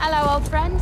Hello, old friend.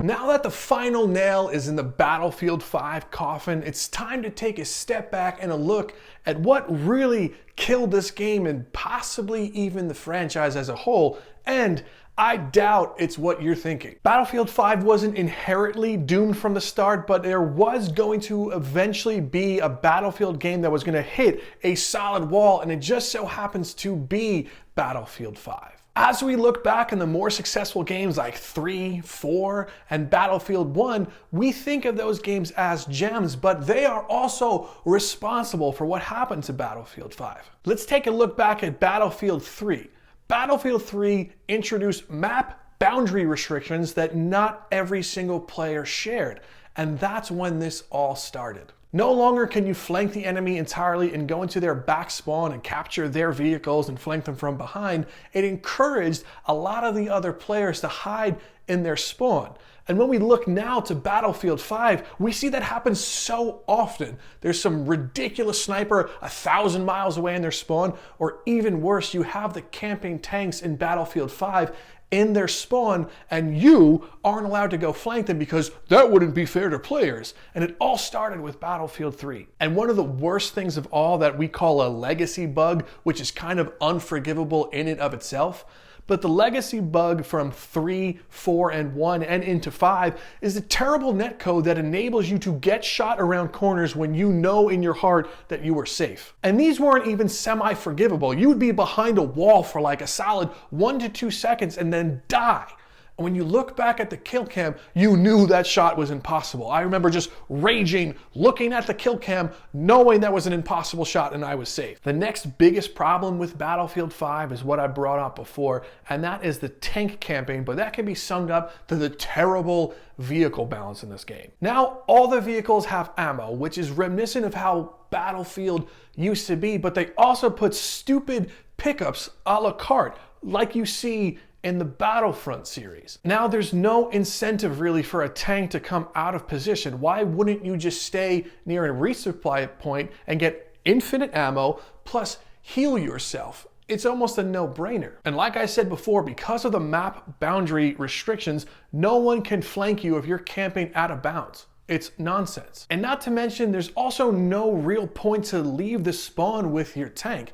Now that the final nail is in the Battlefield 5 coffin, it's time to take a step back and a look at what really killed this game and possibly even the franchise as a whole. And I doubt it's what you're thinking. Battlefield 5 wasn't inherently doomed from the start, but there was going to eventually be a Battlefield game that was going to hit a solid wall, and it just so happens to be Battlefield 5. As we look back on the more successful games like 3, 4, and Battlefield 1, we think of those games as gems, but they are also responsible for what happened to Battlefield 5. Let's take a look back at Battlefield 3. Battlefield 3 introduced map boundary restrictions that not every single player shared, and that's when this all started. No longer can you flank the enemy entirely and go into their back spawn and capture their vehicles and flank them from behind. It encouraged a lot of the other players to hide in their spawn. And when we look now to Battlefield 5, we see that happen so often. There's some ridiculous sniper 1,000 miles away in their spawn, or even worse, you have the camping tanks in Battlefield 5 in their spawn, and you aren't allowed to go flank them because that wouldn't be fair to players. And it all started with Battlefield 3. And one of the worst things of all that we call a legacy bug, which is kind of unforgivable in and of itself, but the legacy bug from 3, 4, and 1 and into 5 is a terrible netcode that enables you to get shot around corners when you know in your heart that you are safe. And these weren't even semi-forgivable. You would be behind a wall for like a solid 1 to 2 seconds and then die. And when you look back at the kill cam, you knew that shot was impossible. I remember just raging, looking at the kill cam, knowing that was an impossible shot and I was safe. The next biggest problem with Battlefield 5 is what I brought up before, and that is the tank camping, but that can be summed up to the terrible vehicle balance in this game. Now, all the vehicles have ammo, which is reminiscent of how Battlefield used to be, but they also put stupid pickups a la carte, like you see in the Battlefront series. Now there's no incentive really for a tank to come out of position. Why wouldn't you just stay near a resupply point and get infinite ammo plus heal yourself? It's almost a no-brainer. And like I said before, because of the map boundary restrictions, no one can flank you if you're camping out of bounds. It's nonsense. And not to mention, there's also no real point to leave the spawn with your tank.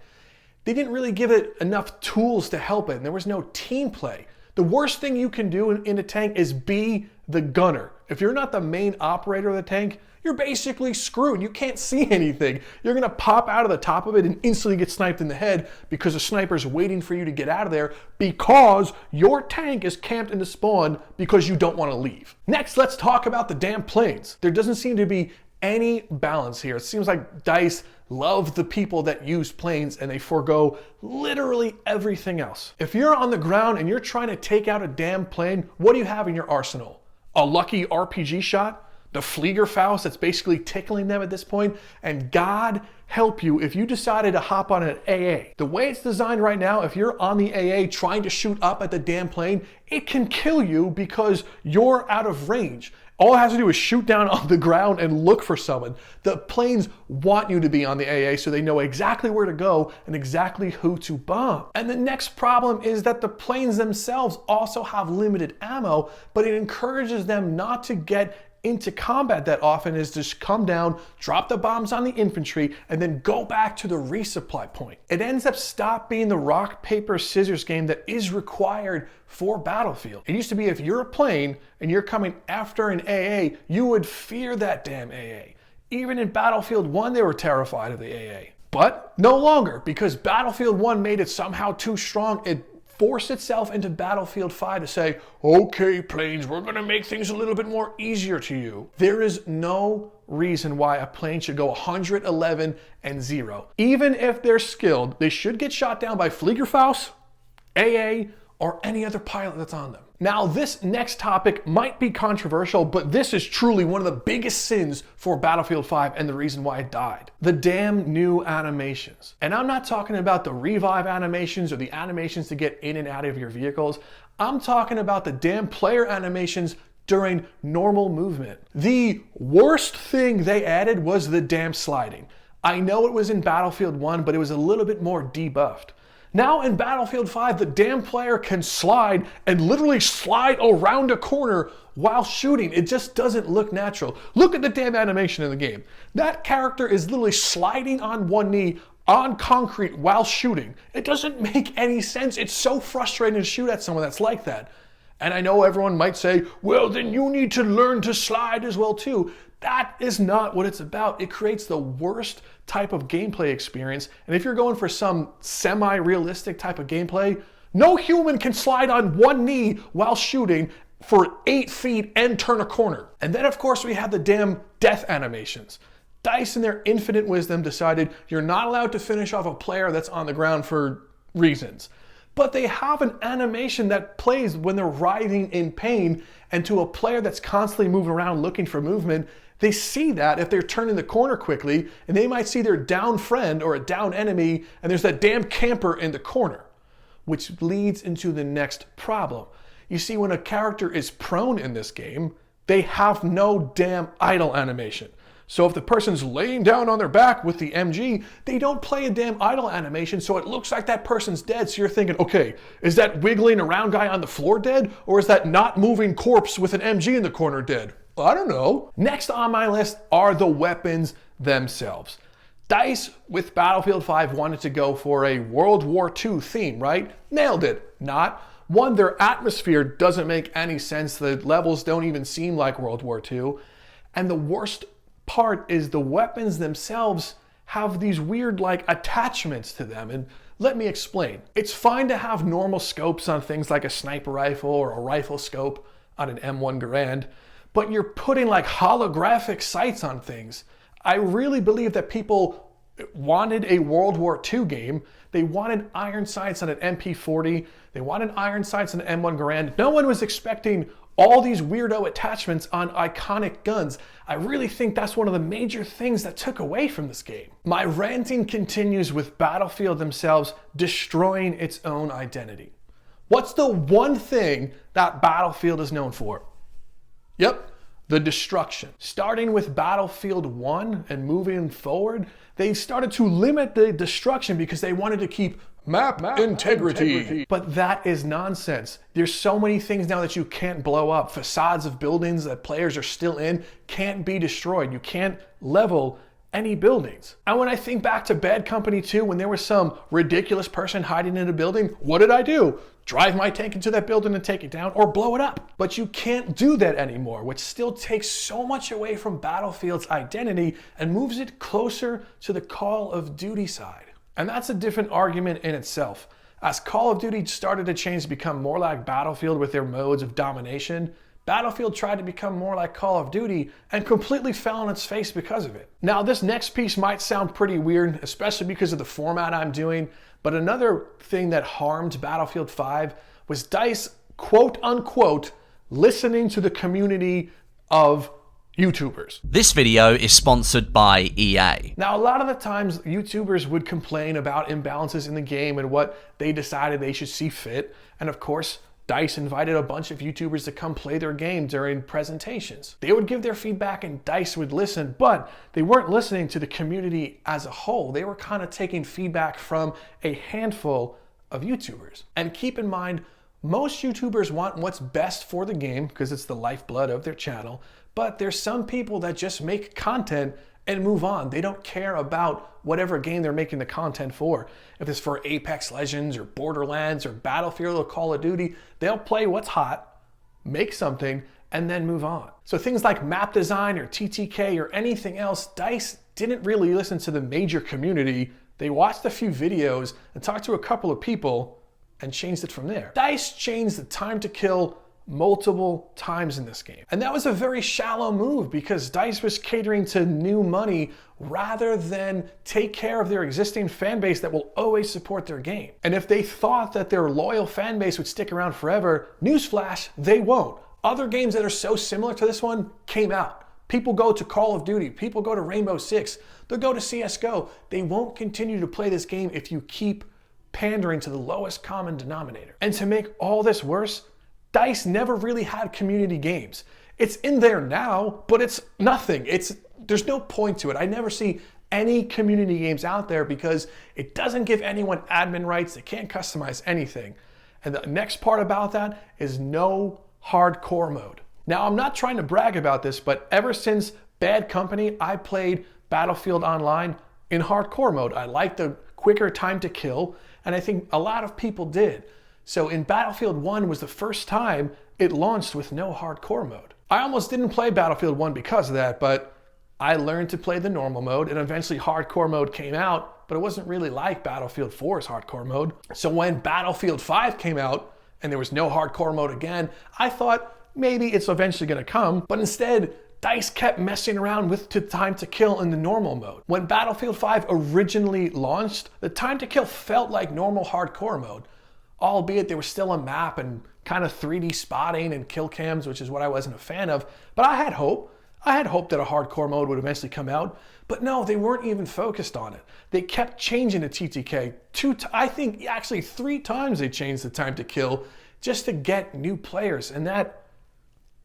They didn't really give it enough tools to help it, and there was no team play. The worst thing you can do in a tank is be the gunner. If you're not the main operator of the tank, you're basically screwed. You can't see anything. You're gonna pop out of the top of it and instantly get sniped in the head because the sniper's waiting for you to get out of there because your tank is camped in the spawn because you don't wanna leave. Next, let's talk about the damn planes. There doesn't seem to be any balance here. It seems like DICE love the people that use planes and they forego literally everything else. If you're on the ground and you're trying to take out a damn plane, what do you have in your arsenal? A lucky RPG shot? The Fliegerfaust that's basically tickling them at this point? And God help you if you decided to hop on an AA. The way it's designed right now, if you're on the AA trying to shoot up at the damn plane, it can kill you because you're out of range. All it has to do is shoot down on the ground and look for someone. The planes want you to be on the AA so they know exactly where to go and exactly who to bomb. And the next problem is that the planes themselves also have limited ammo, but it encourages them not to get into combat that often, is just come down, drop the bombs on the infantry, and then go back to the resupply point. It ends up stop being the rock, paper, scissors game that is required for Battlefield. It used to be if you're a plane and you're coming after an AA, you would fear that damn AA. Even in Battlefield 1, they were terrified of the AA. But no longer, because Battlefield 1 made it somehow too strong. It forced itself into Battlefield 5 to say, okay, planes, we're gonna make things a little bit more easier to you. There is no reason why a plane should go 111 and 0. Even if they're skilled, they should get shot down by Fliegerfaust, AA, or any other pilot that's on them. Now, this next topic might be controversial, but this is truly one of the biggest sins for Battlefield 5 and the reason why it died. The damn new animations. And I'm not talking about the revive animations or the animations to get in and out of your vehicles. I'm talking about the damn player animations during normal movement. The worst thing they added was the damn sliding. I know it was in Battlefield 1, but it was a little bit more debuffed. Now in Battlefield 5, the damn player can slide and literally slide around a corner while shooting. It just doesn't look natural. Look at the damn animation in the game. That character is literally sliding on one knee on concrete while shooting. It doesn't make any sense. It's so frustrating to shoot at someone that's like that. And I know everyone might say, well, then you need to learn to slide as well too. That is not what it's about. It creates the worst type of gameplay experience. And if you're going for some semi-realistic type of gameplay, no human can slide on one knee while shooting for 8 feet and turn a corner. And then of course we have the damn death animations. DICE in their infinite wisdom decided you're not allowed to finish off a player that's on the ground for reasons. But they have an animation that plays when they're writhing in pain, and to a player that's constantly moving around looking for movement, they see that if they're turning the corner quickly, and they might see their down friend or a down enemy, and there's that damn camper in the corner, which leads into the next problem. You see, when a character is prone in this game, they have no damn idle animation. So if the person's laying down on their back with the MG, they don't play a damn idle animation, so it looks like that person's dead. So you're thinking, okay, is that wiggling around guy on the floor dead? Or is that not moving corpse with an MG in the corner dead? I don't know. Next on my list are the weapons themselves. DICE with Battlefield 5 wanted to go for a World War II theme, right? Nailed it. Not. One, their atmosphere doesn't make any sense. The levels don't even seem like World War II. And the worst part is the weapons themselves have these weird like attachments to them. And let me explain. It's fine to have normal scopes on things like a sniper rifle or a rifle scope on an M1 Garand, but you're putting like holographic sights on things. I really believe that people wanted a World War II game. They wanted iron sights on an MP40. They wanted iron sights on an M1 Garand. No one was expecting all these weirdo attachments on iconic guns. I really think that's one of the major things that took away from this game. My ranting continues with Battlefield themselves destroying its own identity. What's the one thing that Battlefield is known for? Yep, the destruction. Starting with Battlefield 1 and moving forward, they started to limit the destruction because they wanted to keep map integrity. But that is nonsense. There's so many things now that you can't blow up. Facades of buildings that players are still in can't be destroyed. You can't level any buildings. And when I think back to Bad Company 2, when there was some ridiculous person hiding in a building, what did I do? Drive my tank into that building and take it down or blow it up. But you can't do that anymore, which still takes so much away from Battlefield's identity and moves it closer to the Call of Duty side. And that's a different argument in itself. As Call of Duty started to change to become more like Battlefield with their modes of domination, Battlefield tried to become more like Call of Duty and completely fell on its face because of it. Now, this next piece might sound pretty weird, especially because of the format I'm doing, but another thing that harmed Battlefield 5 was DICE, quote unquote, listening to the community of YouTubers. This video is sponsored by EA. Now, a lot of the times YouTubers would complain about imbalances in the game and what they decided they should see fit. And of course, DICE invited a bunch of YouTubers to come play their game during presentations. They would give their feedback and DICE would listen, but they weren't listening to the community as a whole. They were kind of taking feedback from a handful of YouTubers. And keep in mind, most YouTubers want what's best for the game because it's the lifeblood of their channel, but there's some people that just make content and move on. They don't care about whatever game they're making the content for. If it's for Apex Legends or Borderlands or Battlefield or Call of Duty, they'll play what's hot, make something, and then move on. So things like map design or TTK or anything else, DICE didn't really listen to the major community. They watched a few videos and talked to a couple of people and changed it from there. DICE changed the time to kill multiple times in this game. And that was a very shallow move because DICE was catering to new money rather than take care of their existing fan base that will always support their game. And if they thought that their loyal fan base would stick around forever, newsflash, they won't. Other games that are so similar to this one came out. People go to Call of Duty, people go to Rainbow Six, they'll go to CSGO. They won't continue to play this game if you keep pandering to the lowest common denominator. And to make all this worse, DICE never really had community games. It's in there now, but it's nothing. There's no point to it. I never see any community games out there because it doesn't give anyone admin rights. They can't customize anything. And the next part about that is no hardcore mode. Now, I'm not trying to brag about this, but ever since Bad Company, I played Battlefield Online in hardcore mode. I like the quicker time to kill, and I think a lot of people did. So in Battlefield 1 was the first time it launched with no hardcore mode. I almost didn't play Battlefield 1 because of that, but I learned to play the normal mode, and eventually hardcore mode came out, but it wasn't really like Battlefield 4's hardcore mode. So when Battlefield 5 came out and there was no hardcore mode again, I thought maybe it's eventually gonna come, but instead, DICE kept messing around with the time to kill in the normal mode. When Battlefield 5 originally launched, the time to kill felt like normal hardcore mode, albeit there was still a map and kind of 3D spotting and kill cams, which is what I wasn't a fan of, but I had hope. I had hoped that a hardcore mode would eventually come out, but no, they weren't even focused on it. They kept changing the TTK. I think actually 3 times they changed the time to kill just to get new players, and that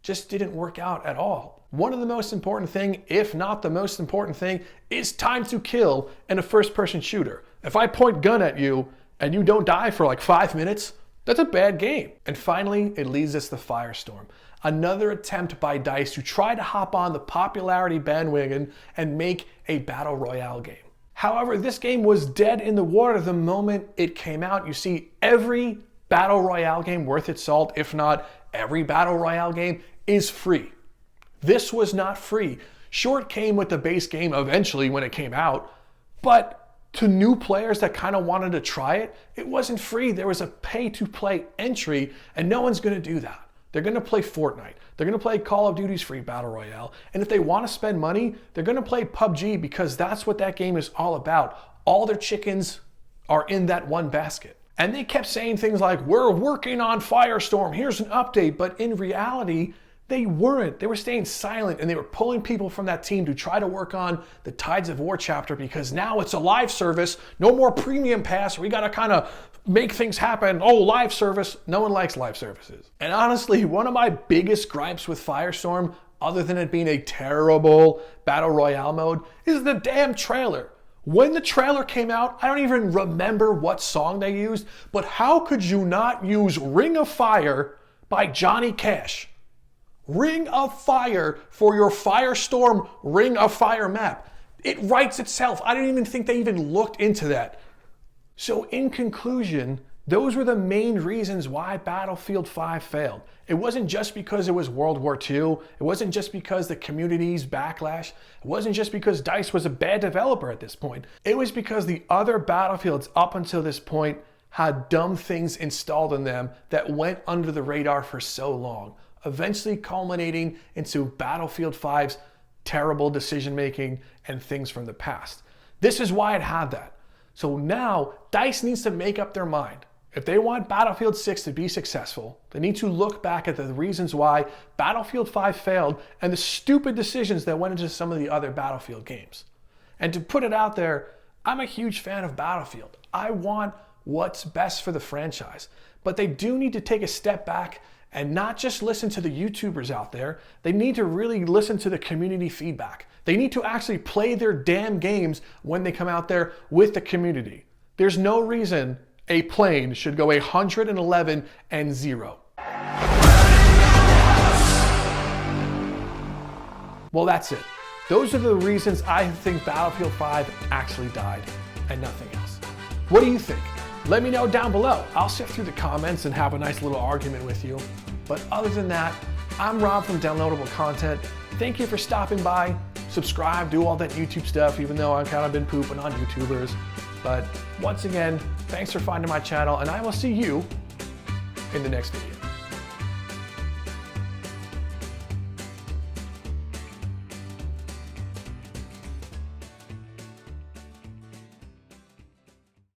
just didn't work out at all. One of the most important thing, if not the most important thing, is time to kill in a first-person shooter. If I point gun at you and you don't die for like 5 minutes, that's a bad game. And finally, it leads us to Firestorm. Another attempt by DICE to try to hop on the popularity bandwagon and make a battle royale game. However, this game was dead in the water the moment it came out. You see, every battle royale game worth its salt, if not every battle royale game, is free. This was not free. Sure, it came with the base game eventually when it came out, but to new players that kind of wanted to try it, it wasn't free. There was a pay-to-play entry, and no one's going to do that. They're going to play Fortnite. They're going to play Call of Duty's free battle royale. And if they want to spend money, they're going to play PUBG because that's what that game is all about. All their chickens are in that one basket. And they kept saying things like, we're working on Firestorm, here's an update. But in reality, they weren't. They were staying silent, and they were pulling people from that team to try to work on the Tides of War chapter because now it's a live service, no more premium pass. We got to kind of make things happen. Oh, live service. No one likes live services. And honestly, one of my biggest gripes with Firestorm, other than it being a terrible battle royale mode, is the damn trailer. When the trailer came out, I don't even remember what song they used, but how could you not use Ring of Fire by Johnny Cash? Ring of Fire for your Firestorm Ring of Fire map. It writes itself. I didn't even think they even looked into that. So in conclusion, those were the main reasons why Battlefield 5 failed. It wasn't just because it was World War II. It wasn't just because the community's backlash. It wasn't just because DICE was a bad developer at this point. It was because the other Battlefields up until this point had dumb things installed in them that went under the radar for so long, eventually culminating into Battlefield 5's terrible decision-making and things from the past. This is why it had that. So now, DICE needs to make up their mind. If they want Battlefield 6 to be successful, they need to look back at the reasons why Battlefield 5 failed and the stupid decisions that went into some of the other Battlefield games. And to put it out there, I'm a huge fan of Battlefield. I want what's best for the franchise. But they do need to take a step back and not just listen to the YouTubers out there. They need to really listen to the community feedback. They need to actually play their damn games when they come out there with the community. There's no reason a plane should go 111 and 0. Well, that's it. Those are the reasons I think Battlefield 5 actually died and nothing else. What do you think? Let me know down below. I'll sift through the comments and have a nice little argument with you. But other than that, I'm Rob from Downloadable Content. Thank you for stopping by. Subscribe, do all that YouTube stuff, even though I've kind of been pooping on YouTubers. But once again, thanks for finding my channel, and I will see you in the next video.